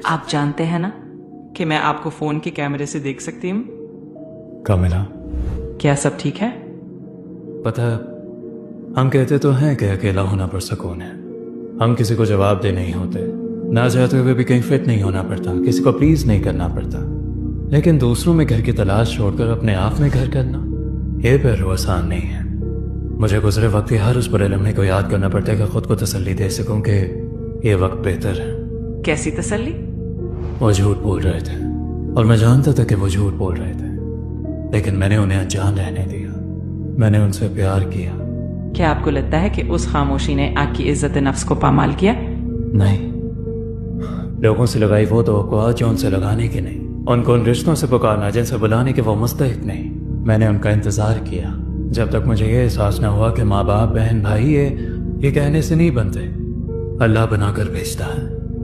آپ جانتے ہیں نا کہ میں آپ کو فون کے کیمرے سے دیکھ سکتی ہوں. کاملا، کیا سب ٹھیک ہے؟ پتہ ہے ہم کہتے تو ہیں کہ اکیلا ہونا پر سکون ہے. ہم کسی کو جواب دے نہیں ہوتے، نہ چاہتے ہوئے بھی کہیں فٹ نہیں ہونا پڑتا، کسی کو پلیز نہیں کرنا پڑتا. لیکن دوسروں میں گھر کی تلاش چھوڑ کر اپنے آپ میں گھر کرنا، یہ پہلو آسان نہیں ہے. مجھے گزرے وقت کے ہر اس برے لمحے کو یاد کرنا پڑتا ہے کہ خود کو تسلی دے سکوں کہ یہ وقت بہتر ہے. کیسی تسلی؟ وہ جھوٹ بول رہے تھے اور میں جانتا تھا کہ وہ جھوٹ بول رہے تھے، لیکن میں نے انہیں انجان رہنے دیا. میں نے ان سے پیار کیا. کیا آپ کو لگتا ہے کہ اس خاموشی نے آپ کی عزت نفس کو پامال کیا؟ نہیں، لوگوں سے لگائی وہ توقعات جو ان سے لگانے کی نہیں، ان کو ان رشتوں سے پکارنا جن سے بلانے کے وہ مستحق نہیں. میں نے ان کا انتظار کیا جب تک مجھے یہ احساس نہ ہوا کہ ماں باپ بہن بھائی یہ کہنے سے نہیں بنتے، اللہ بنا کر بھیجتا ہے.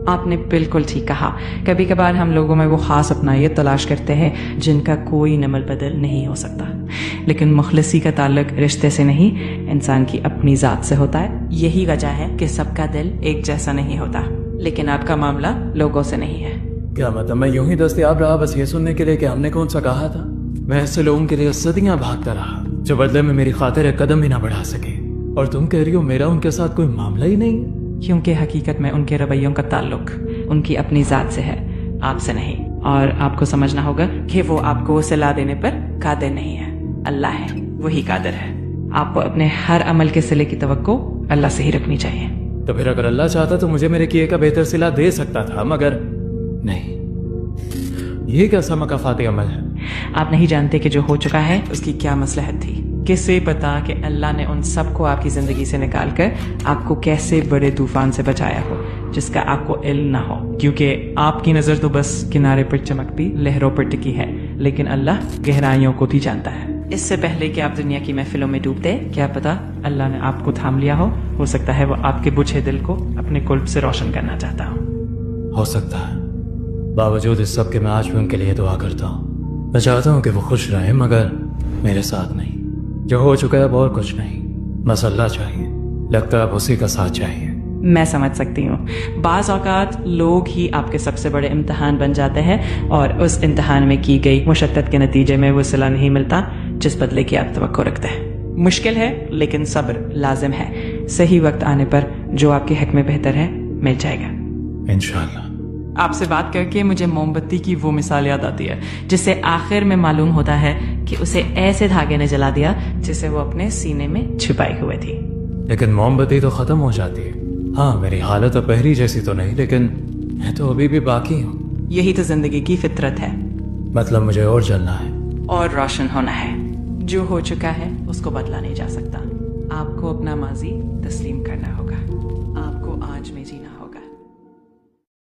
آپ نے بالکل ٹھیک کہا. کبھی کبھار ہم لوگوں میں وہ خاص اپنائیت تلاش کرتے ہیں جن کا کوئی نمل بدل نہیں ہو سکتا، لیکن مخلصی کا تعلق رشتے سے نہیں، انسان کی اپنی ذات سے ہوتا ہے. یہی وجہ ہے کہ سب کا دل ایک جیسا نہیں ہوتا، لیکن آپ کا معاملہ لوگوں سے نہیں ہے. کیا مطلب میں یوں ہی دستیاب رہا بس یہ سننے کے لیے کہ ہم نے کون سا کہا تھا؟ میں ایسے لوگوں کے لیے صدیاں بھاگتا رہا جو بدلے میں میری خاطر ایک قدم بھی نہ بڑھا سکے، اور تم کہہ رہی ہو میرا ان کے ساتھ کوئی معاملہ ہی نہیں؟ کیونکہ حقیقت میں ان کے رویوں کا تعلق ان کی اپنی ذات سے ہے، آپ سے نہیں. اور آپ کو سمجھنا ہوگا کہ وہ آپ کو صلاح دینے پر قادر نہیں ہے، اللہ ہے، وہی قادر ہے. آپ کو اپنے ہر عمل کے صلے کی توقع اللہ سے ہی رکھنی چاہیے. تو پھر اگر اللہ چاہتا تو مجھے میرے کیے کا بہتر صلہ دے سکتا تھا، مگر نہیں. یہ کیسا مکافاتی عمل ہے؟ آپ نہیں جانتے کہ جو ہو چکا ہے اس کی کیا مصلحت تھی. کسے پتا کہ اللہ نے ان سب کو آپ کی زندگی سے نکال کر آپ کو کیسے بڑے طوفان سے بچایا ہو جس کا آپ کو علم نہ ہو. کیونکہ آپ کی نظر تو بس کنارے پر چمکتی لہروں پر ٹکی ہے، لیکن اللہ گہرائیوں کو بھی جانتا ہے. اس سے پہلے کہ آپ دنیا کی محفلوں میں ڈوبتے، کیا پتا اللہ نے آپ کو تھام لیا ہو سکتا ہے وہ آپ کے بجھے دل کو اپنے قلب سے روشن کرنا چاہتا ہو سکتا ہے. باوجود اس سب کے میں آج بھی ان کے لیے دعا کرتا ہوں. میں چاہتا ہوں کہ وہ خوش رہیں، مگر میرے ساتھ نہیں. جو ہو چکا ہے اب اور کچھ نہیں، بس اللہ چاہیے. لگتا ہے اب اسی کا ساتھ چاہیے. میں سمجھ سکتی ہوں. بعض اوقات لوگ ہی آپ کے سب سے بڑے امتحان بن جاتے ہیں، اور اس امتحان میں کی گئی مشقت کے نتیجے میں وہ صلہ نہیں ملتا جس بدلے کی آپ توقع رکھتے ہیں. مشکل ہے لیکن صبر لازم ہے. صحیح وقت آنے پر جو آپ کے حق میں بہتر ہے مل جائے گا انشاءاللہ. آپ سے بات کر کے مجھے موم بتی کی وہ مثال یاد آتی ہے جس سے آخر میں معلوم ہوتا ہے کہ اسے ایسے دھاگے نے جلا دیا جسے وہ اپنے سینے میں چھپائی ہوئے تھی. لیکن موم بتی تو ختم ہو جاتی ہے. ہاں میری حالت اب پہلی جیسی تو نہیں، لیکن میں تو ابھی بھی باقی ہوں. یہی تو زندگی کی فطرت ہے. مطلب مجھے اور جلنا ہے اور روشن ہونا ہے. جو ہو چکا ہے اس کو بدلا نہیں جا سکتا. آپ کو اپنا ماضی تسلیم کرنا ہوگا. آپ کو آج میں جینا ہوگا.